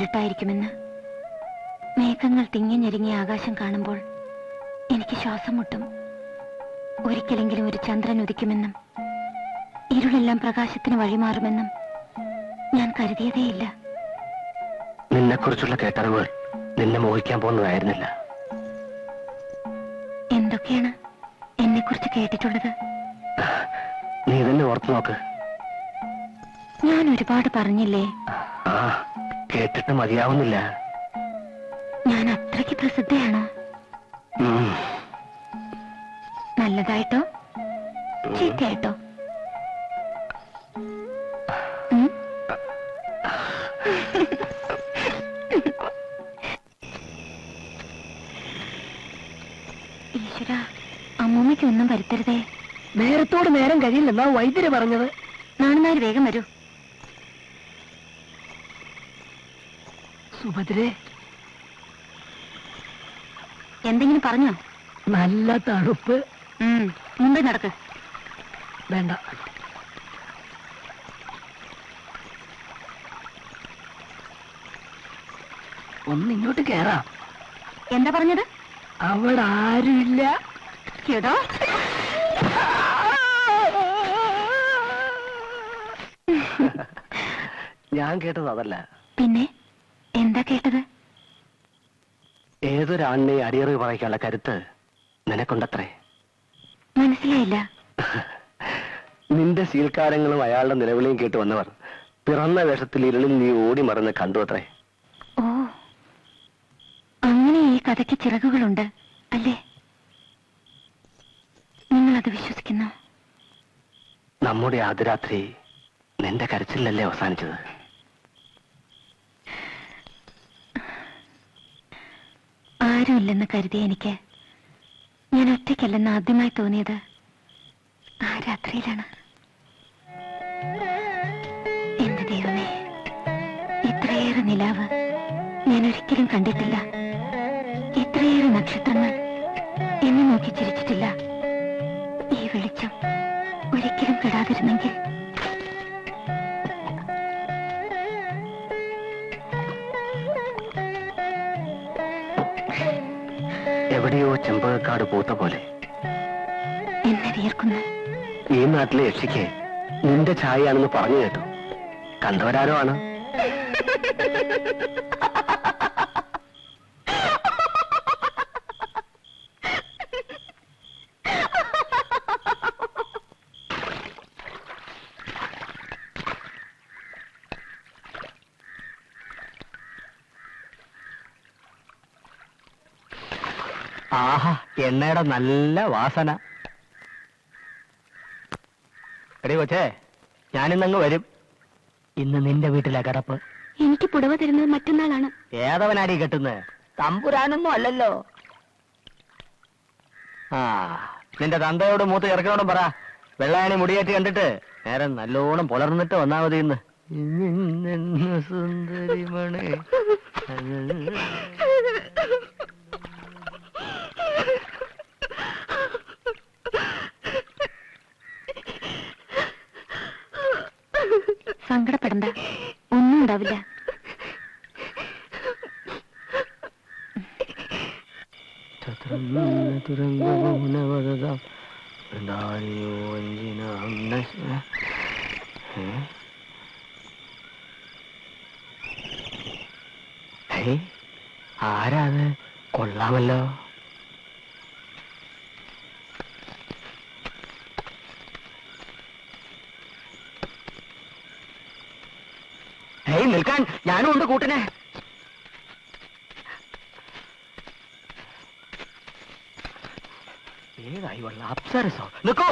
ഇരുട്ടായിരിക്കുമെന്ന്. മേഘങ്ങൾ തിങ്ങിഞ്ഞെരുങ്ങിയ ആകാശം കാണുമ്പോൾ എനിക്ക് ശ്വാസം മുട്ടും. ഒരിക്കലെങ്കിലും ഒരു ചന്ദ്രൻ ഉദിക്കുമെന്നും ഇരുളെല്ലാം പ്രകാശത്തിന് വഴിമാറുമെന്നും ഞാൻ കരുതിയതേയില്ല. നിന്നെക്കുറിച്ചുള്ള കേട്ടറിവുകൾ നിന്നെ മോഹിക്കാൻ പോകുന്നതായിരുന്നില്ല. എന്തൊക്കെയാണ് എന്നെക്കുറിച്ച് കേട്ടിട്ടുള്ളത്? നീ തന്നെ ഓർത്തു നോക്ക്. ഞാൻ ഒരുപാട് പറഞ്ഞില്ലേ? കേട്ടിട്ട് മതിയാവുന്നില്ല. ഞാൻ അത്രയ്ക്ക് പ്രസിദ്ധയാണോ? നല്ലതായിട്ടോ ചീത്തയായിട്ടോ? ഈശ്വര, അമ്മൂമ്മയ്ക്ക് ഒന്നും വരുത്തരുതേ. നേരത്തോട് നേരം കഴിയില്ലെന്നാ വൈദ്യര് പറഞ്ഞത്. നാണുമാര് വേഗം വരൂ. സുഭദ്രേ, എന്തെങ്കിലും പറഞ്ഞോ? നല്ല തണുപ്പ്. മുമ്പേ നടക്ക്. വേണ്ട, ഒന്നിങ്ങോട്ട് കേറാം. എന്താ പറഞ്ഞത്? അവിടെ ആരുമില്ല. കേട്ടോ? ഞാൻ കേട്ടത് അതല്ല. പിന്നെ എന്താ കേട്ടത്? ഏതൊരാണിനെ അടിയറവ് പറയിക്കാനുള്ള കരുത്ത് നിനക്കൊണ്ടത്രേ. മനസ്സിലായില്ല. നിന്റെ ശീൽക്കാരങ്ങളും അയാളുടെ നിലവിളിയും കേട്ട് വന്നവർ പിറന്ന വേഷത്തിൽ ഇരുളിൽ നീ ഓടി മറന്ന് കണ്ടു അത്രേ. ഓ, അങ്ങനെ ഈ കഥയ്ക്ക് ചിറകുകളുണ്ട് അല്ലേ? നിങ്ങളത് വിശ്വസിക്കുന്നു? നമ്മുടെ ആദ്യ രാത്രി നിന്റെ കരച്ചിലല്ലേ അവസാനിച്ചത്? ആരുമില്ലെന്ന് കരുതിയ എനിക്ക് ഞാൻ ഒറ്റയ്ക്കല്ലെന്ന് ആദ്യമായി തോന്നിയത് ആ രാത്രിയിലാണ്. എന്റെ ദൈവമേ, ഇത്രയേറെ നിലാവ് ഞാൻ ഒരിക്കലും കണ്ടിട്ടില്ല. ഇത്രയേറെ നക്ഷത്രങ്ങൾ എന്നെ നോക്കി ചിരിച്ചിട്ടില്ല. ഈ വെളിച്ചം ഒരിക്കലും കെടാതിരുന്നെങ്കിൽ. എവിടെയോ ചെമ്പകക്കാട് പൂത്ത പോലെ എന്നെ വിയർക്കുന്നു. ഈ നാട്ടിലെ യക്ഷിക്ക് നിന്റെ ഛായയാണെന്ന് പറഞ്ഞു കേട്ടു. കണ്ടവരാരോ ആണ്. ആഹാ, എണ്ണയുടെ നല്ല വാസന. എടി കൊച്ചേ, ഞാനിന്നങ്ങ് വരും. ഇന്ന് നിന്റെ വീട്ടിലെ കിടപ്പ്. എനിക്ക് പുടവ തരുന്നത് മറ്റന്നാളാണ്. ഏതവനാടി കെട്ടുന്നത്? തമ്പുരാനൊന്നും അല്ലല്ലോ. നിന്റെ തന്തയോട് മൂത്ത് ചെറുക്കനോടും പറ, വെള്ളായണി മുടിയേറ്റ് കണ്ടിട്ട് നേരം നല്ലോണം പുലർന്നിട്ട് വന്നാ മതി. ഇന്ന് സുന്ദരിമണി. സങ്കടപ്പെടണ്ട, ഒന്നും ഉണ്ടാവില്ല. ആരാത്? കൊള്ളാമല്ലോ. നിൽക്കാൻ, ഞാനും ഉണ്ട് കൂട്ടിനെ. ഏതായി വള്ള അപ്സരസോ? നിൽക്കോ.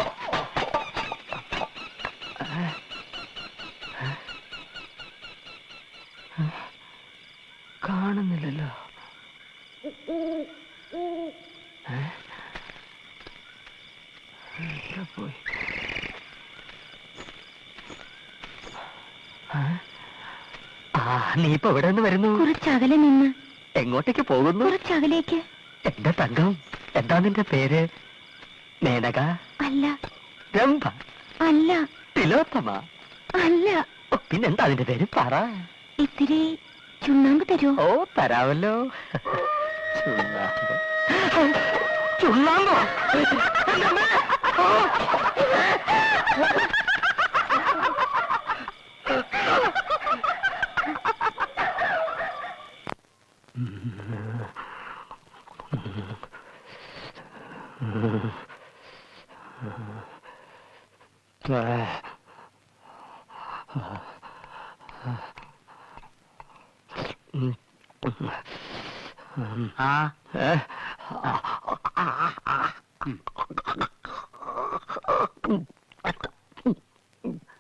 കാണുന്നില്ലല്ലോ. പോയി. നീ ഇപ്പൊ എവിടെ നിന്ന് വരുന്നു? കുറച്ചകലെ നിന്ന്. എങ്ങോട്ടേക്ക് പോകുന്നു? കുറച്ചകലേക്ക്. എന്റെ തങ്കം, എന്താ നിന്റെ പേര്? മേനക? അല്ല. രംഭ? അല്ല. തിലോത്തമ? അല്ല. പിന്നെന്താ അതിന്റെ പേര്? പറ. ഇത്തിരി ചുണ്ണാമ്പ് തരുമോ? ഓ തരാമല്ലോ. ചുണ്ണാമ്പ്. ചുണ്ണാമ്പോ?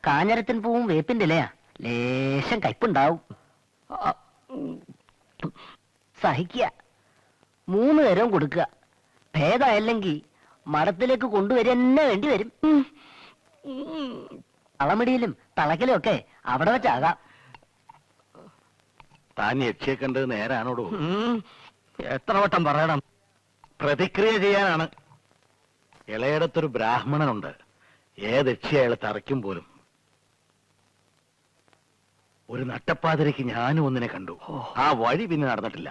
കാഞ്ഞരത്തിൻ പൂവും വേപ്പിന്റെ ഇലയാ, ലേശം കയ്പുണ്ടാവും. സഹിക്കുക, 3 നേരവും കൊടുക്കുക. ഭേദമല്ലെങ്കിൽ മഠത്തിലേക്ക് കൊണ്ടുവരുന്ന വേണ്ടി വരും. തളമിടിയിലും തളക്കലും ഒക്കെ അവിടെ വെച്ചാകാം. താൻ യക്ഷിയെ കണ്ടത് നേരാണോടോ? എത്ര വട്ടം പറയണം? പ്രതിക്രിയ ചെയ്യാനാണ്. ഇളയിടത്തൊരു ബ്രാഹ്മണനുണ്ട്, ഏത് യക്ഷി അയാളെ തറയ്ക്കും പോലും. ഒരു നട്ടപ്പാതിരയ്ക്ക് ഞാനും ഒന്നിനെ കണ്ടു. ആ വഴി പിന്നെ നടന്നിട്ടില്ല.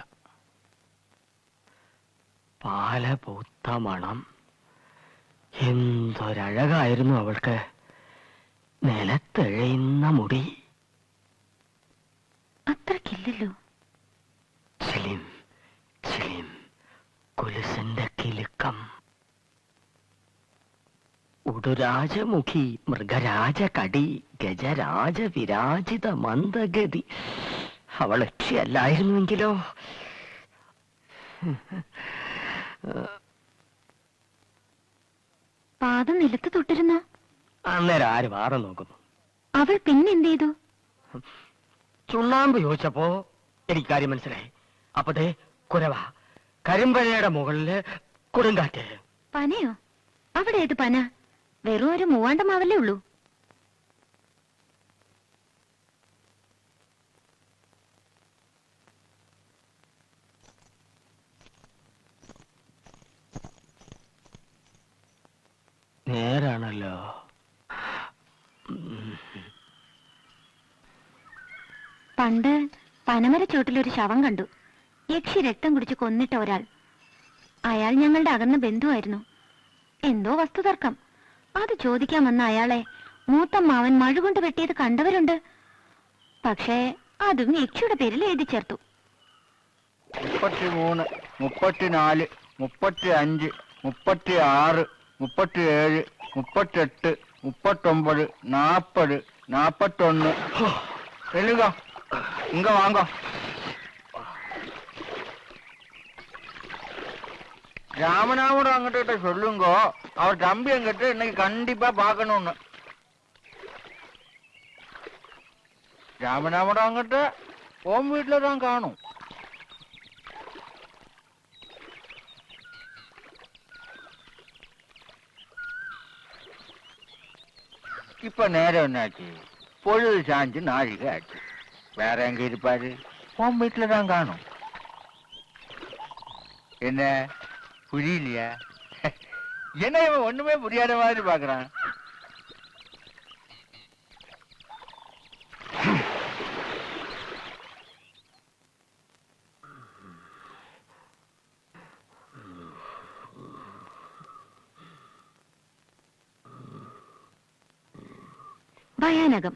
പാല പൂത്ത മണം. എന്തൊരഴകായിരുന്നു അവൾക്ക്. നിലത്തെഴയുന്ന മുടി. അത്രക്കില്ലല്ലോ. ചിലിം ചിലിം കുലുസന്റെ കിലുക്കം. ഉടുരാജമുഖി, മൃഗരാജകടി, ഗജരാജ വിരാജിത മന്ദഗതി. അവൾ യക്ഷിയല്ലായിരുന്നുവെങ്കിലോ? പാദം നിലത്ത് തൊട്ടിരുന്നോ? അന്നേരം ആര് മാറി നോക്കുന്നു? അവൾ പിന്നെന്ത് ചെയ്തു? ചുണ്ണാമ്പ് ചോദിച്ചപ്പോ എനിക്ക് കാര്യം മനസ്സിലായി. അപ്പൊ ദേ കുരവ, കരിമ്പനയുടെ മുകളില് കൊടുങ്കാറ്റ്. പനയോ? അവിടെ ഏത് പന? വെറും ഒരു മൂവാണ്ടമാവല്ലേ ഉള്ളൂ. നേരാണല്ലോ. പണ്ട് പനമരച്ചോട്ടിലൊരു ശവം കണ്ടു. യക്ഷി രക്തം കുടിച്ച് കൊന്നിട്ട ഒരാൾ. അയാൾ ഞങ്ങളുടെ അകന്ന ബന്ധുവായിരുന്നു. എന്തോ വസ്തുതർക്കം. അത് ചോദിക്കാൻ വന്ന അയാളെ മൂത്തമ്മാവൻ മഴുകൊണ്ട് വെട്ടിയത് കണ്ടവരുണ്ട്. പക്ഷേ അതും യക്ഷിയുടെ പേരിൽ എഴുതി ചേർത്തു. 33, 34, 35, 36, 37, 38, 39, 40, 41. சொல்லுங்க, இங்க வாங்க. ராமனாவோட அங்கிட்ட சொல்லுங்க, அவர் தம்பி என்கிட்ட இன்னைக்கு கண்டிப்பா பார்க்கணும்னு. ராமனாவோட அங்கிட்ட ஓம் வீட்டுல தான் காணும். இப்ப நேரம் என்னாச்சு? பொழுது சாஞ்சு நாழிகை ஆச்சு. வேற எங்க இருப்பாரு? உன் வீட்டுல தான் காணும். என்ன புரியலையா? என்ன இவன் ஒண்ணுமே புரியாத மாதிரி பாக்குறான். ഭയാനകം.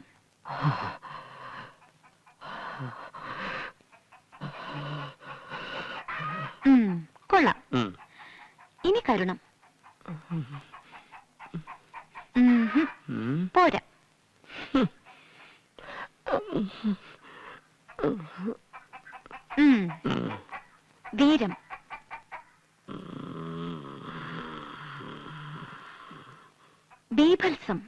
കൊള്ളാം. ഇനി കരുണം. പോരാ. വീരം. ബീഭത്സം.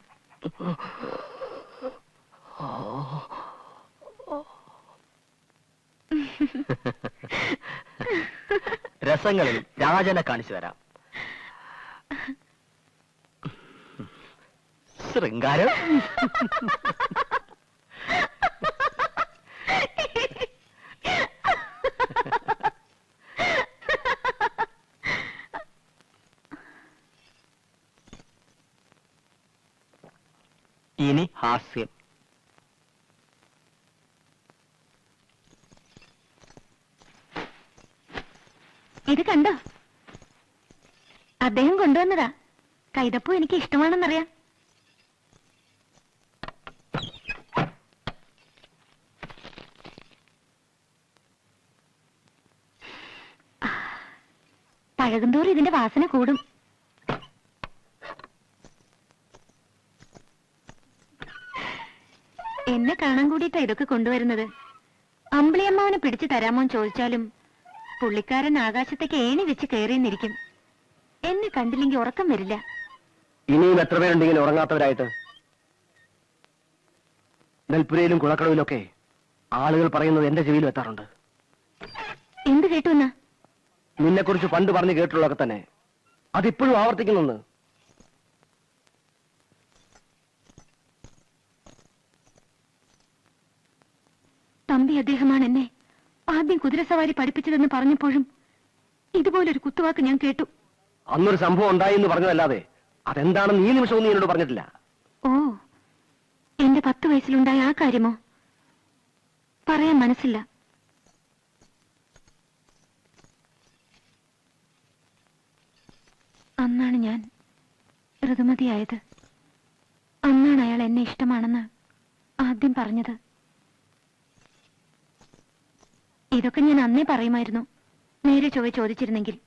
രസങ്ങളിൽ രാജനെ കാണിച്ചു തരാം. ശൃംഗാരം. ഇനി ഹാസ്യം. ഇത് കണ്ടോ? അദ്ദേഹം കൊണ്ടുവന്നതാ. കൈതപ്പൂ എനിക്ക് ഇഷ്ടമാണെന്നറിയാം. പഴകുന്തോറും ഇതിന്റെ വാസന കൂടും. എന്നെ കാണാൻ കൂടിയിട്ടാ ഇതൊക്കെ കൊണ്ടുവരുന്നത്. അമ്പിളിയമ്മാവനെ പിടിച്ചു തരാമോന്ന് ചോദിച്ചാലും പുള്ളിക്കാരൻ ആകാശത്തേക്ക് ഏണി വെച്ച് കയറിയെന്നിരിക്കും. എന്നെ കണ്ടില്ലെങ്കിൽ ഉറക്കം വരില്ല. ഇനിയും എത്ര പേരുണ്ടെങ്കിലും ഉറങ്ങാത്തവരായിട്ട്? നെൽപ്പുരയിലും കുളക്കടവിലൊക്കെ ആളുകൾ പറയുന്നത് എന്റെ ചെവിയിലും എത്താറുണ്ട്. എന്ത് കേട്ടു എന്നാ? നിന്നെക്കുറിച്ച് പണ്ട് പറഞ്ഞു കേട്ടുള്ളതൊക്കെ തന്നെ. അതിപ്പോഴും ആവർത്തിക്കുന്നുണ്ട്. തമ്പി അദ്ദേഹമാണ് എന്നെ ആദ്യം കുതിരസവാരി പഠിപ്പിച്ചതെന്ന് പറഞ്ഞപ്പോഴും ഇതുപോലൊരു കുത്തുവാക്ക് ഞാൻ കേട്ടു. അന്നൊരു സംഭവം ഉണ്ടായി എന്ന് പറഞ്ഞതല്ലാതെ അതെന്താണെന്ന് ഈ നിമിഷവും നീ എന്നോട് പറഞ്ഞിട്ടില്ല. ഓ, എന്റെ 10 വയസ്സിലുണ്ടായ ആ കാര്യമോ? പറയാൻ മനസ്സില്ല. അന്നാണ് ഞാൻ ഋതുമതിയായത്. അന്നാണ് അയാൾ എന്നെ ഇഷ്ടമാണെന്ന് ആദ്യം പറഞ്ഞത്. ഇതൊക്കെ ഞാൻ അന്നേ പറയുമായിരുന്നു, നേരെ ചൊവ്വെ ചോദിച്ചിരുന്നെങ്കിൽ.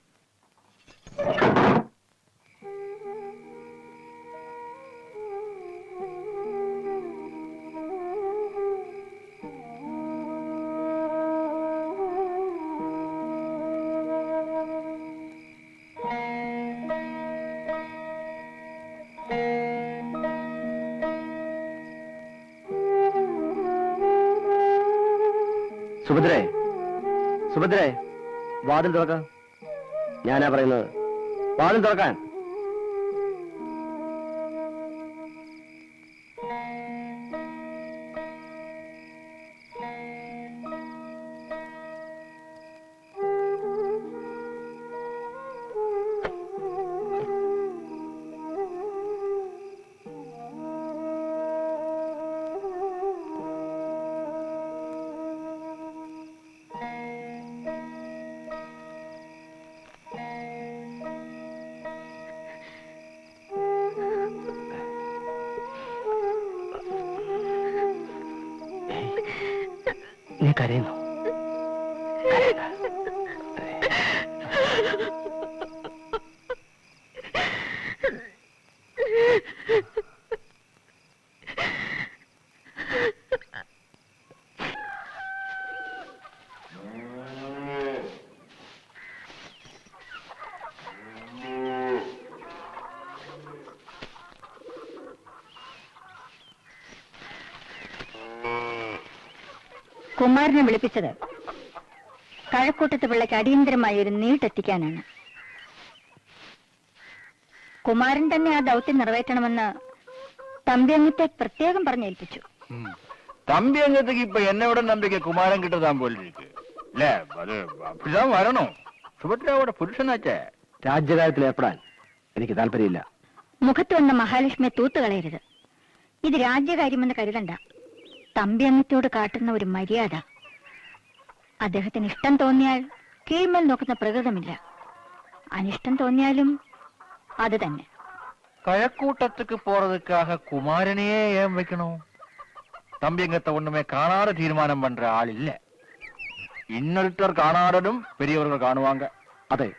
സുഭദ്രേ, സുഭദ്രേ, വാതിൽ തുറക്കാം. ഞാനാ പറയുന്നത്, വാതിൽ തുറക്കാൻ. നീ കരയുന്നു? കുമാരനെ വിളിപ്പിച്ചത് കഴക്കൂട്ടത്ത് പിള്ളയ്ക്ക് അടിയന്തരമായി ഒരു നീട്ടെത്തിക്കാനാണ്. കുമാരൻ തന്നെ ആ ദൗത്യം നിറവേറ്റണമെന്ന് തമ്പിയങ്ങത്തെ പ്രത്യേകം പറഞ്ഞേൽപ്പിച്ചു. தம்பி அங்கத்துக்கு இப்ப என்னோட நம்பிக்கை குமாரன் கிட்ட தான் போல் இருக்கு. இல்ல அது அப்படிதான் வரணும். സുഭദ്രയുടെ പുരുഷനാച്ചേ. രാജ്യകാര്യത്തിൽ ഏർപ്പെടാൻ എനിക്ക് താല്പര്യമില്ല. മുഖത്ത് വന്ന മഹാലക്ഷ്മിയെ തൂത്തുകളയരുത്. ഇത് രാജ്യകാര്യമെന്ന് കരുതണ്ട. തമ്പിയങ്ങത്തോട് കാട്ടുന്ന ഒരു മര്യാദ. അദ്ദേഹത്തിന് ഇഷ്ടം തോന്നിയാൽ കീഴ്മേൽ നോക്കുന്ന പ്രകൃതമില്ല. അനിഷ്ടം തോന്നിയാലും അത് തന്നെ. കഴക്കൂട്ടத்துக்கு போறதுக்காக குமாரனையே ஏன் வைக்கணும்? தம்பியங்கத்தை ஒண்ணுமே காணாத தீர்மானம் பண்ற ஆள் இல்ல. இன்னொருத்தர் കാണാടതും പെരിയവர்கள் കാണുവാങ്ക. അതെ,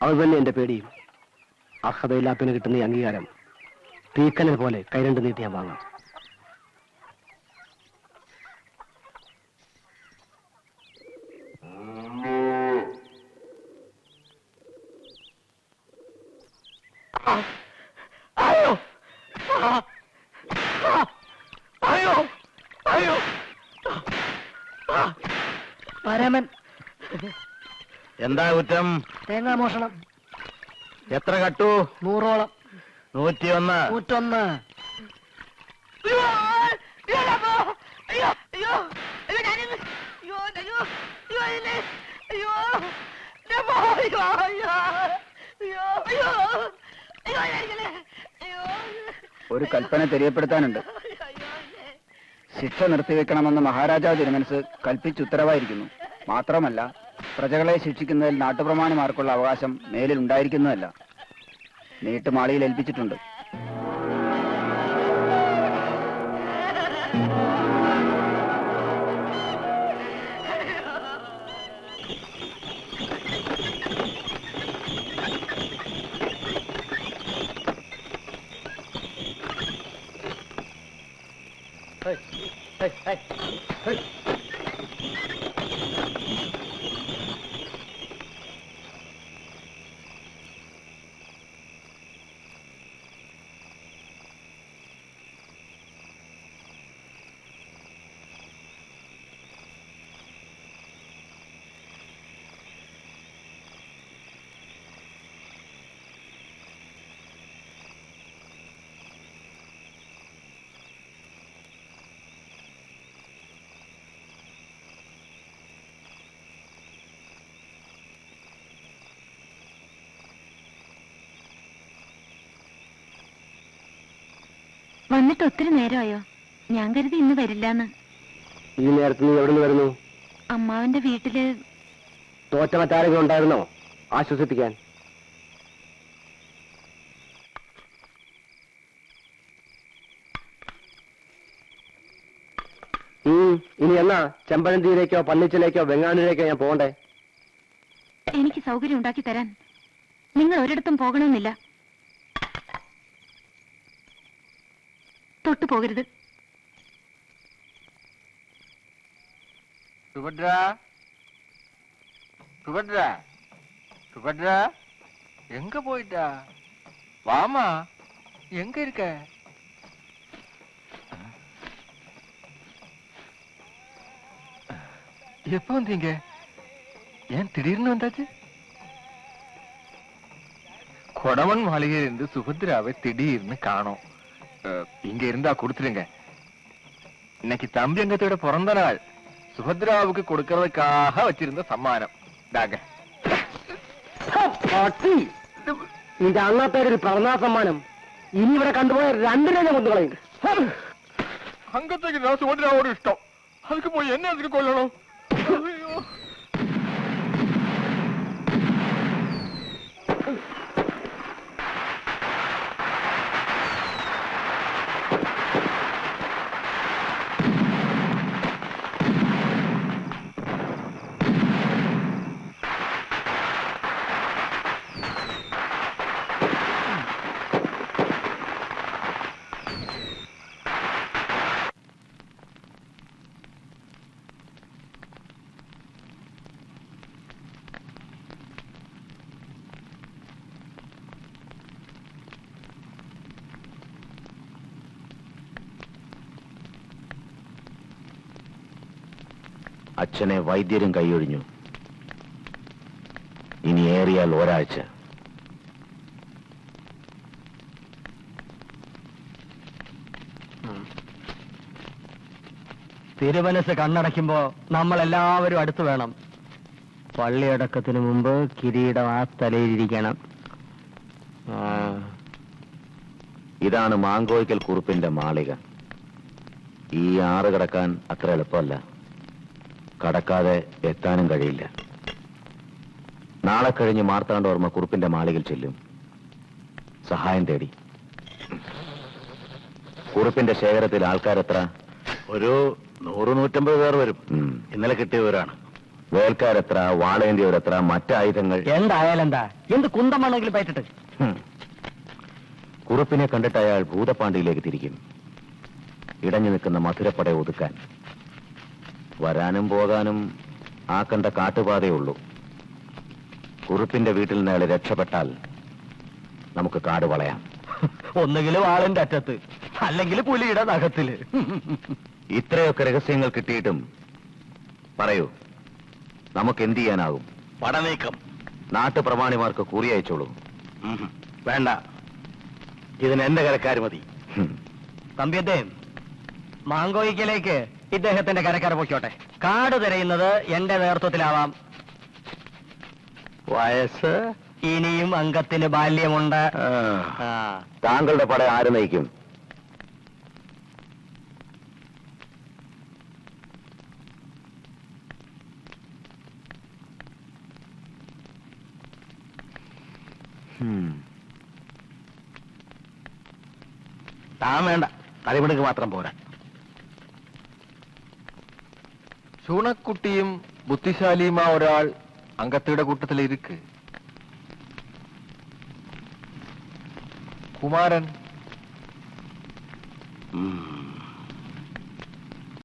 അത് തന്നെ എന്റെ പേടിയും. അർഹതയില്ലാത്തതിന് കിട്ടുന്ന ഈ അംഗീകാരം തീക്കനൽ പോലെ കൈരണ്ട് നീട്ടി ഞാൻ വാങ്ങാം. അയ്യോ അയ്യോ അയ്യോ പരമൻ. എന്താ കുറ്റം? തേങ്ങാ മോഷണം. എത്ര കട്ടു? 100ഓളം. 101. 101. ഒരു കൽപ്പന തെരിയപ്പെടുത്താനുണ്ട്. ശിക്ഷ നിർത്തിവെക്കണമെന്ന് മഹാരാജാവ് തിരുമനസ് കൽപ്പിച്ചുത്തരവായിരിക്കുന്നു. മാത്രമല്ല പ്രജകളെ ശിക്ഷിക്കുന്നതിൽ നാട്ടുപ്രമാണിമാർക്കുള്ള അവകാശം മേലിൽ ഉണ്ടായിരിക്കുന്നതല്ല. നീട്ടുമാളിയിൽ ഏൽപ്പിച്ചിട്ടുണ്ട്. വന്നിട്ട് ഒത്തിരി നേരമായോ? ഞാൻ കരുതി ഇന്ന് വരില്ലാന്ന്. ഈ നേരത്ത് നീ എവിടെ നിന്ന് വരുന്നു? അമ്മാവന്റെ വീട്ടില്. തോറ്റ മറ്റാരെങ്കിലും ഉണ്ടായിരുന്നോ ആശ്വസിപ്പിക്കാൻ? ഇനി എന്നാ ചെമ്പഴന്തിയിലേക്കോ പന്നിച്ചിലേക്കോ വെങ്ങാനൂരിലേക്കോ ഞാൻ പോകണ്ടേ? എനിക്ക് സൗകര്യം ഉണ്ടാക്കി തരാൻ നിങ്ങൾ ഒരിടത്തും പോകണമെന്നില്ല. തൊട്ടു പോകരുത്. സുഭദ്ര, സുഭദ്ര, സുഭദ്ര, எங்க போயிட்டா? வாமா, எங்க இருக்க? எப்ப வந்தீங்க? ஏன் திடீர்னு வந்தாச்சு? கொடவன் மாளிகையில் இருந்து சுபத்ராவை திடீர்னு காணோம். இங்க இருந்தா கொடுத்துருங்க. இன்னைக்கு தம்பி அங்கத்தோட பிறந்த நாள். சுபத்ராவுக்கு கொடுக்கறதுக்காக வச்சிருந்த சம்மானம் தாங்க. നിന്റെ അന്നത്തേക്കൊരു പിറന്നാൾ സമ്മാനം ഇനി ഇവിടെ കണ്ടുപോയ രണ്ടിനെ കൊണ്ടു കളയും. அங்கத்துக்கு நான் சுபத்ராவோட இஷ்டம். அதுக்கு போய் என்ன அதுக்கு கொள்ளணும்? അച്ഛനെ വൈദ്യരും കൈയൊഴിഞ്ഞു. ഇനി ഏറിയാൽ ഒരാഴ്ച. തിരുമനസ് കണ്ണടയ്ക്കുമ്പോ നമ്മളെല്ലാവരും അടുത്ത് വേണം. പള്ളിയടക്കത്തിന് മുമ്പ് കിരീടം ആ തലയിലിരിക്കണം. ഇതാണ് മാങ്കോയ്ക്കൽ കുറുപ്പിന്റെ മാളിക. ഈ ആറ് കടക്കാൻ അത്ര എളുപ്പമല്ല. കടക്കാതെ എത്താനും കഴിയില്ല. നാളെ കഴിഞ്ഞ് മാർത്താണ്ഡവർമ്മ കുറുപ്പിന്റെ മാളികയിൽ ചെല്ലും, സഹായം തേടി. കുറുപ്പിന്റെ ശേഖരത്തിൽ ആൾക്കാരെത്ര? ഒരു 100-150 പേർ വരും. ഇന്നലെ കിട്ടിയവരാണ്. വേൽക്കാരെത്ര? വാളേന്തിയവരെത്ര? മറ്റായുധങ്ങൾ? എന്തായാലെന്താ, എന്ത് കുന്തമാണെങ്കിലും പറ്റിട്ട്. കുറുപ്പിനെ കണ്ടിട്ട് അയാൾ ഭൂതപ്പാണ്ടിയിലേക്ക് തിരിക്കും, ഇടഞ്ഞു നിൽക്കുന്ന മധുരപ്പടയെ ഒതുക്കാൻ. വരാനും പോകാനും ആ കണ്ട കാട്ടുപാതയുള്ളൂ. കുറുപ്പിന്റെ വീട്ടിൽ നിന്ന് അയാൾ രക്ഷപ്പെട്ടാൽ നമുക്ക് കാട് വളയാം. ഒന്നുകിലും ആളിന്റെ അറ്റത്ത്, അല്ലെങ്കിൽ പുലിയുടെ നഖത്തില്. ഇത്രയൊക്കെ രഹസ്യങ്ങൾ കിട്ടിയിട്ടും പറയൂ, നമുക്ക് എന്ത് ചെയ്യാനാകും? പടനീക്കം. നാട്ടുപ്രമാണിമാർക്ക് കൂറി അയച്ചോളൂ. വേണ്ട, ഇതിന് എന്റെ കരക്കാർ മതി. തമ്പ്യത്തെ മാങ്കോയിക്കലേക്ക് ഇദ്ദേഹത്തിന്റെ കരക്കാർ പൊയ്ക്കോട്ടെ. കാട് തിരയുന്നത് എന്റെ നേതൃത്വത്തിലാവാം. വയസ്സ് ഇനിയും അംഗത്തിന് ബാല്യമുണ്ട്. താങ്കളുടെ പട ആര് നയിക്കും? താൻ വേണ്ട, കളിമിടുക്ക് മാത്രം പോരാ. ചൂണക്കുട്ടിയും ബുദ്ധിശാലിയുമാ ഒരാൾ അംഗത്തിയുടെ കൂട്ടത്തിൽ ഇരിക്ക്. കുമാരൻ ഉം.